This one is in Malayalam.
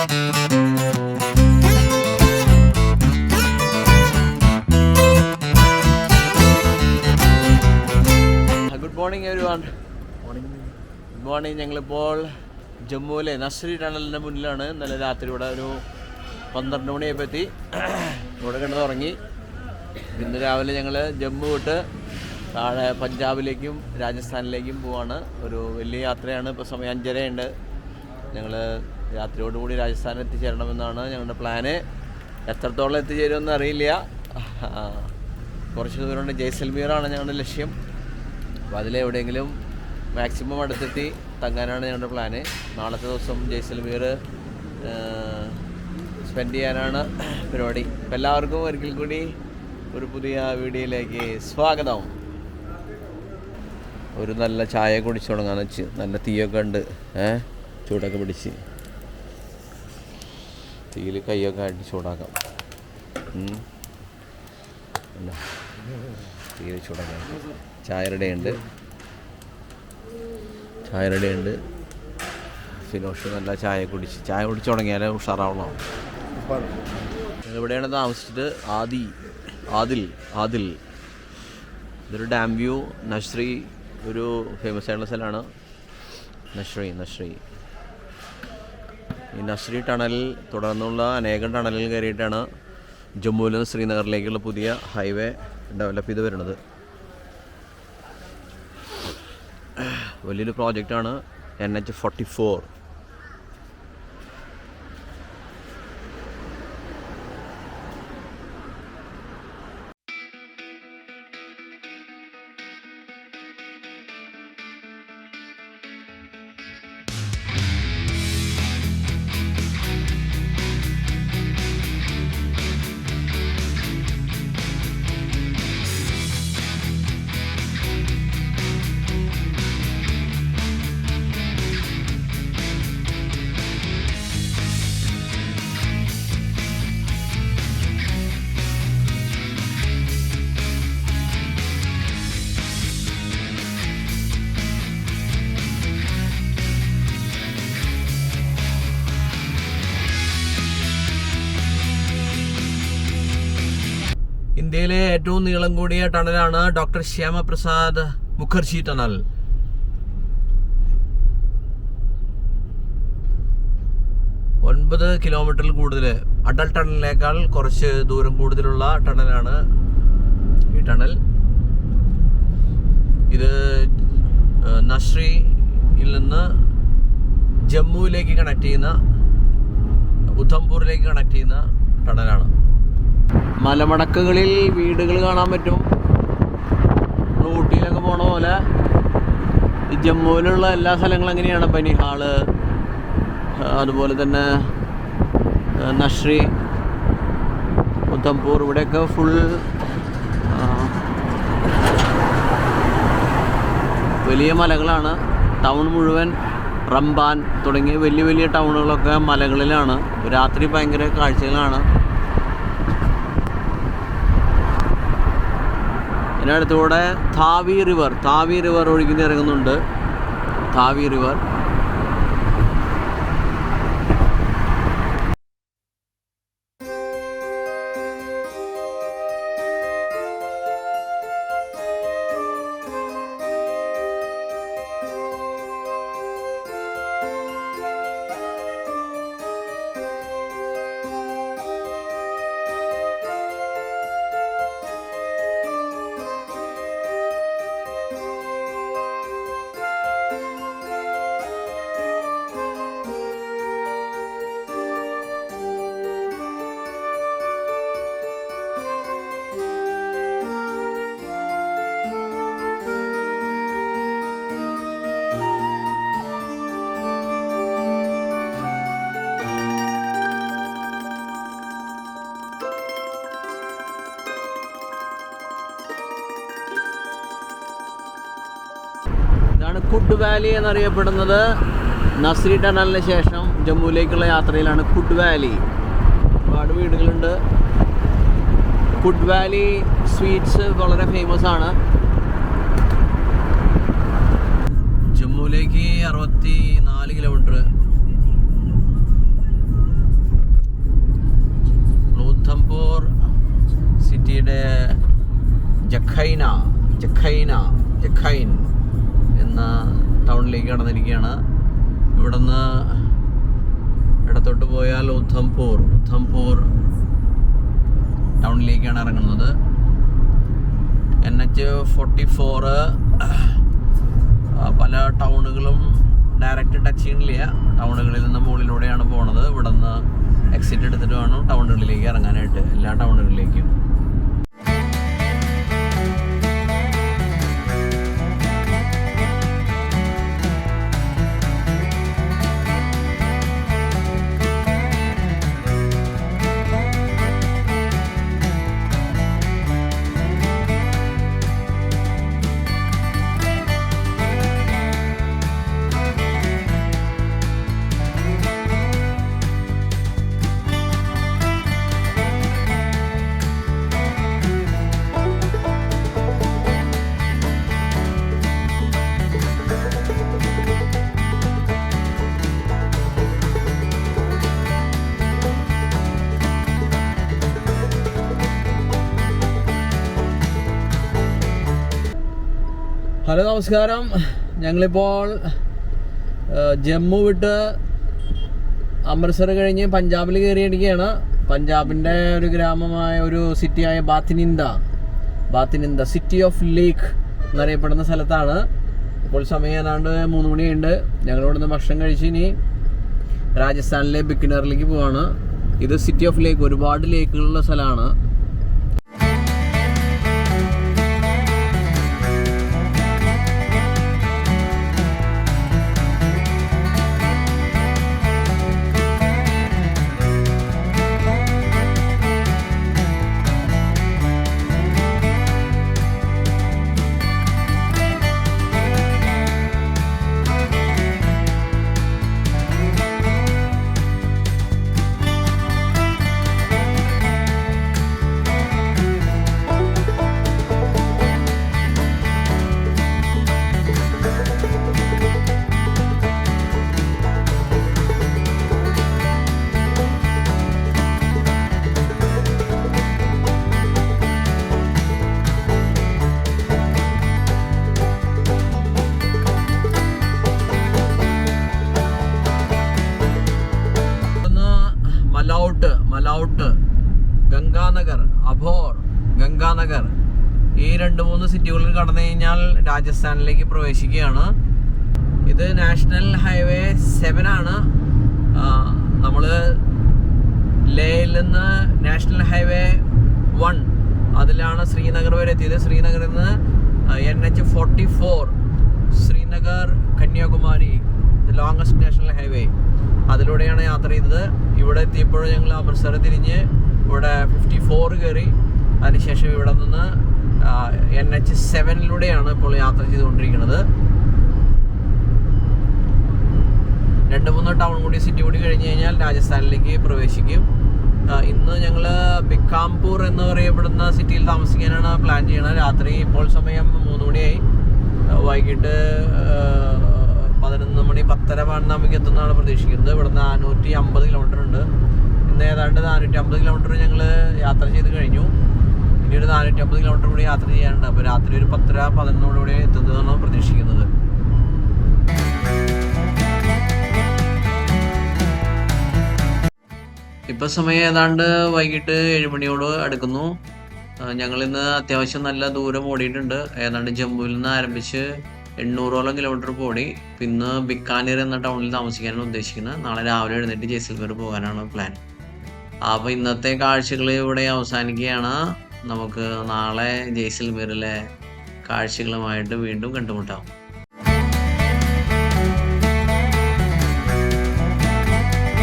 Good morning everyone. Good morning. ഞങ്ങളിപ്പോൾ ജമ്മുവിലെ നസ്രി ടണലിൻ്റെ മുന്നിലാണ്. ഇന്നലെ രാത്രി ഇവിടെ ഒരു 12 മണിയായപ്പോൾ എത്തി. ഇവിടെ കിടന്ന് ഉറങ്ങി. ഇന്ന് രാവിലെ ഞങ്ങൾ ജമ്മു വിട്ട് താഴെ പഞ്ചാബിലേക്കും രാജസ്ഥാനിലേക്കും പോവാണ്. ഒരു വലിയ യാത്രയാണ്. ഇപ്പോൾ സമയം 5:30 ഉണ്ട്. ഞങ്ങൾ രാത്രിയോടുകൂടി രാജസ്ഥാനിൽ എത്തിച്ചേരണമെന്നാണ് ഞങ്ങളുടെ പ്ലാന്. എത്രത്തോളം എത്തിച്ചേരുമെന്ന് അറിയില്ല. കുറച്ച് ദൂരമുണ്ട്. ജയ്സൽമീറാണ് ഞങ്ങളുടെ ലക്ഷ്യം. അപ്പോൾ അതിലെവിടെയെങ്കിലും മാക്സിമം അടുത്തെത്തി തങ്ങാനാണ് ഞങ്ങളുടെ പ്ലാന്. നാളത്തെ ദിവസം ജയ്സൽമീർ സ്പെൻഡ് ചെയ്യാനാണ് പരിപാടി. അപ്പോൾ എല്ലാവർക്കും ഒരിക്കൽ കൂടി ഒരു പുതിയ വീഡിയോയിലേക്ക് സ്വാഗതം. ഒരു നല്ല ചായ കുടിച്ചു തുടങ്ങാന്ന് വെച്ച്. നല്ല തീയൊക്കെ ഉണ്ട്. ചൂടൊക്കെ പിടിച്ച് തീയിൽ കൈയൊക്കെ ആയിട്ട് ചൂടാക്കാം. തീയിൽ ചൂടാക്കാം. ചായ റെഡിയുണ്ട്. ഫിനോഷ് നല്ല ചായ കുടിച്ച് തുടങ്ങിയാലേ ഉഷാറാവണോ. എവിടെയാണ് താമസിച്ചത്? ആദിൽ. ഇതൊരു ഡാം വ്യൂ. നസ്രി ഒരു ഫേമസ് ആയിട്ടുള്ള സ്ഥലമാണ്. നസ്രി ഈ നസ്രി ടണലിൽ തുടർന്നുള്ള അനേകം ടണലിൽ കയറിയിട്ടാണ് ജമ്മുവിൽ നിന്ന് ശ്രീനഗറിലേക്കുള്ള പുതിയ ഹൈവേ ഡെവലപ്പ് ചെയ്ത് വരുന്നത്. വലിയൊരു പ്രോജക്റ്റാണ് NH44. ഇന്ത്യയിലെ ഏറ്റവും നീളം കൂടിയ ടണലാണ് ഡോക്ടർ ശ്യാമപ്രസാദ് മുഖർജി ടണൽ. ഒൻപത് കിലോമീറ്ററിൽ കൂടുതൽ, അടൽ ടണലിനേക്കാൾ കുറച്ച് ദൂരം കൂടുതലുള്ള ടണലാണ് ഈ ടണൽ. ഇത് നസ്രിയിൽ നിന്ന് ജമ്മുവിലേക്ക് കണക്ട് ചെയ്യുന്ന, ഉധംപൂരിലേക്ക് കണക്ട് ചെയ്യുന്ന ടണലാണ്. മലമടക്കുകളിൽ വീടുകൾ കാണാൻ പറ്റും. ഊട്ടിയിലൊക്കെ പോണ പോലെ ജമ്മുവിലുള്ള എല്ലാ സ്ഥലങ്ങളും എങ്ങനെയാണ്. ബനിഹാള്, അതുപോലെ തന്നെ നസ്രി, ഉധംപൂർ, ഇവിടെയൊക്കെ ഫുൾ വലിയ മലകളാണ്. ടൗൺ മുഴുവൻ റംബാൻ തുടങ്ങിയ വലിയ വലിയ ടൗണുകളൊക്കെ മലകളിലാണ്. രാത്രി ഭയങ്കര കാഴ്ചകളാണ്. ഇതിനടുത്തൂടെ താവി റിവർ ഒഴുകി ഇറങ്ങുന്നുണ്ട്. താവി റിവർ ഇതാണ് കുഡ് വാലി എന്നറിയപ്പെടുന്നത്. നസ്രി ടണലിന് ശേഷം ജമ്മുവിലേക്കുള്ള യാത്രയിലാണ് കുഡ് വാലി. ഒരുപാട് വീടുകളുണ്ട്. കുഡ് വാലി സ്വീറ്റ്സ് വളരെ ഫേമസ് ആണ്. ജമ്മുവിലേക്ക് 64 കിലോമീറ്റർ. ജഖൈൻ എന്ന ടൗണിലേക്ക് കടന്നിരിക്കുകയാണ്. ഇവിടുന്ന് ഇടത്തോട്ട് പോയാൽ ഉധംപൂർ ടൗണിലേക്കാണ് ഇറങ്ങുന്നത്. NH44 പല ടൗണുകളും ഡയറക്റ്റ് ടച്ച് ചെയ്യുന്നില്ല. ടൗണുകളിൽ നിന്ന് മുകളിലൂടെയാണ് പോണത്. ഇവിടെ നിന്ന് എക്സിറ്റ് എടുത്തിട്ട് വേണം ടൗണുകളിലേക്ക് ഇറങ്ങാനായിട്ട്, എല്ലാ ടൗണുകളിലേക്കും. ഹലോ, നമസ്കാരം. ഞങ്ങളിപ്പോൾ ജമ്മു വിട്ട് അമൃത്സർ കഴിഞ്ഞ് പഞ്ചാബിൽ കയറിയിരിക്കുകയാണ്. പഞ്ചാബിൻ്റെ ഒരു ഗ്രാമമായ ഒരു സിറ്റിയായ ബാത്തിനിന്ദ സിറ്റി ഓഫ് ലേക്ക് എന്നറിയപ്പെടുന്ന സ്ഥലത്താണ്. ഇപ്പോൾ സമയം ഏതാണ്ട് 3 മണിയുണ്ട്. ഞങ്ങളിവിടുന്ന് ഭക്ഷണം കഴിച്ച് ഇനി രാജസ്ഥാനിലെ ബിക്കനറിലേക്ക് പോവാണ്. ഇത് സിറ്റി ഓഫ് ലേക്ക്, ഒരുപാട് ലേക്കുകളുള്ള സ്ഥലമാണ്. മലൗട്ട്, ഗംഗാനഗർ, അഭോർ, ഗംഗാനഗർ, ഈ 2-3 സിറ്റികളിൽ കടന്നു കഴിഞ്ഞാൽ രാജസ്ഥാനിലേക്ക് പ്രവേശിക്കുകയാണ്. ഇത് നാഷണൽ ഹൈവേ 7 ആണ്. നമ്മൾ ലേയിൽ നിന്ന് നാഷണൽ ഹൈവേ 1 അതിലാണ് ശ്രീനഗർ വരെ എത്തിയത്. ശ്രീനഗറിൽ നിന്ന് NH44 Srinagar Kanyakumari, longest national highway, അതിലൂടെയാണ് യാത്ര ചെയ്തത്. ഇവിടെ എത്തിയപ്പോൾ ഞങ്ങൾ അമൃത്സർ തിരിഞ്ഞ് ഇവിടെ 54 കയറി. അതിനുശേഷം ഇവിടെ നിന്ന് NH7 ഇപ്പോൾ യാത്ര ചെയ്തുകൊണ്ടിരിക്കുന്നത്. 2-3 ടൗൺ കൂടി, സിറ്റി കൂടി കഴിഞ്ഞ് കഴിഞ്ഞാൽ രാജസ്ഥാനിലേക്ക് പ്രവേശിക്കും. ഇന്ന് ഞങ്ങൾ ബിക്കാംപൂർ എന്ന് പറയപ്പെടുന്ന സിറ്റിയിൽ താമസിക്കാനാണ് പ്ലാൻ ചെയ്യുന്നത്. രാത്രി ഇപ്പോൾ സമയം 3 മണിയായി. വൈകിട്ട് 11 മണി 10:30 നമുക്ക് എത്തുന്നതാണ് പ്രതീക്ഷിക്കുന്നത്. ഇവിടുന്ന് 450 കിലോമീറ്റർ ഉണ്ട്. ഇന്ന് ഏതാണ്ട് 450 കിലോമീറ്റർ ഞങ്ങൾ യാത്ര ചെയ്ത് കഴിഞ്ഞു. ഇനി ഒരു 450 കിലോമീറ്റർ കൂടി യാത്ര ചെയ്യാനുണ്ട്. അപ്പോൾ രാത്രി ഒരു 10:30-11 കൂടി എത്തുന്നതാണ് പ്രതീക്ഷിക്കുന്നത്. ഇപ്പോൾ സമയം ഏതാണ്ട് വൈകിട്ട് 7 മണിയോട് അടുക്കുന്നു. ഞങ്ങളിന്ന് അത്യാവശ്യം നല്ല ദൂരം ഓടിയിട്ടുണ്ട്. ഏതാണ്ട് ജമ്മുവിൽ നിന്ന് ആരംഭിച്ച് 800ഓളം കിലോമീറ്റർ ഓടി. ഇന്ന് ബിക്കാനീർ എന്ന ടൗണിൽ താമസിക്കാനാണ് ഉദ്ദേശിക്കുന്നത്. നാളെ രാവിലെ എഴുന്നേറ്റ് ജയ്സൽമീർ പോകാനാണ് പ്ലാൻ. അപ്പോൾ ഇന്നത്തെ കാഴ്ചകൾ ഇവിടെ അവസാനിക്കുകയാണ്. നമുക്ക് നാളെ ജയ്സൽമീറിലെ കാഴ്ചകളുമായിട്ട് വീണ്ടും കണ്ടുമുട്ടാം.